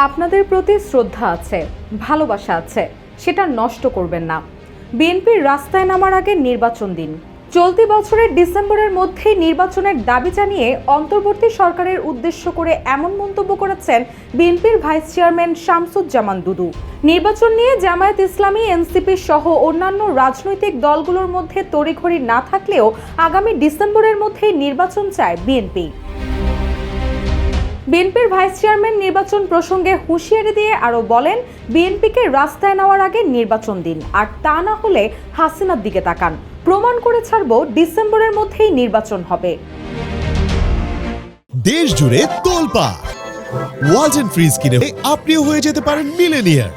আপনাদের প্রতি শ্রদ্ধা আছে, ভালোবাসা আছে, সেটা নষ্ট করবেন না। বিএনপির রাস্তায় নামার আগে নির্বাচন দিন। চলতি বছরের ডিসেম্বরের মধ্যেই নির্বাচনের দাবি জানিয়ে অন্তর্বর্তী সরকারের উদ্দেশ্য করে এমন মন্তব্য করেছেন বিএনপির ভাইস চেয়ারম্যান শামসুজ্জামান দুদু। নির্বাচন নিয়ে জামায়াত ইসলামী, এনসিপি সহ অন্যান্য রাজনৈতিক দলগুলোর মধ্যে তড়িঘড়ি না থাকলেও আগামী ডিসেম্বরের মধ্যেই নির্বাচন চায় বিএনপি। বিএনপির ভাইস চেয়ারম্যান নির্বাচন প্রসঙ্গে হুঁশিয়ারি দিয়ে আরও বলেন, বিএনপিকে রাস্তায় নেওয়ার আগে নির্বাচন দিন, আর তা না হলে হাসিনার দিকে তাকান। প্রমাণ করে ছাড়ব ডিসেম্বরের মধ্যেই নির্বাচন হবে। দেশ জুড়ে তোলপাড় ওয়ালটন ফ্রিজ কিনে আপনিও হয়ে যেতে পারেন মিলেনিয়ার।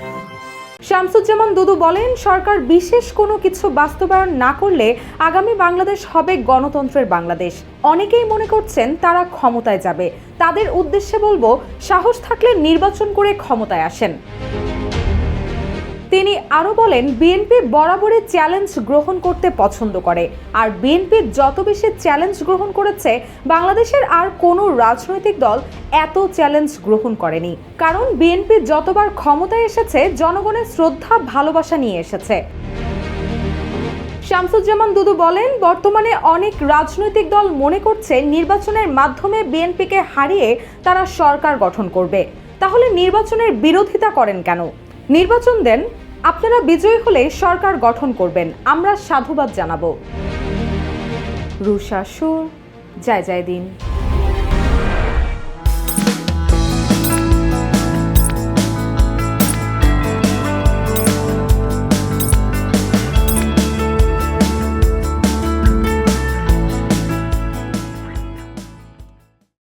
শামসুজ্জামান দুদু বলেন, সরকার বিশেষ কোনো কিছু বাস্তবায়ন না করলে আগামী বাংলাদেশ হবে গণতন্ত্রের বাংলাদেশ। অনেকেই মনে করছেন তারা ক্ষমতায় যাবে। তাদের উদ্দেশ্যে বলবো, সাহস থাকলে নির্বাচন করে ক্ষমতায় আসেন। তিনি আরও বলেন, বিএনপি বরাবরই চ্যালেঞ্জ গ্রহণ করতে পছন্দ করে, আর বিএনপি যত বেশি চ্যালেঞ্জ গ্রহণ করেছে, বাংলাদেশের আর কোনো রাজনৈতিক দল এত চ্যালেঞ্জ গ্রহণ করেনি। কারণ বিএনপি যতবার ক্ষমতায় এসেছে, জনগণের শ্রদ্ধা ভালোবাসা নিয়ে এসেছে। শামসুজ্জামান দুদু বলেন, বর্তমানে অনেক রাজনৈতিক দল মনে করছে নির্বাচনের মাধ্যমে বিএনপিকে হারিয়ে তারা সরকার গঠন করবে। তাহলে নির্বাচনের বিরোধিতা করেন কেন? নির্বাচন দেন, আপনারা বিজয়ী হলে সরকার গঠন করবেন, আমরা সাধুবাদ জানাবো। রুশা সুর, জয় জয় দিন।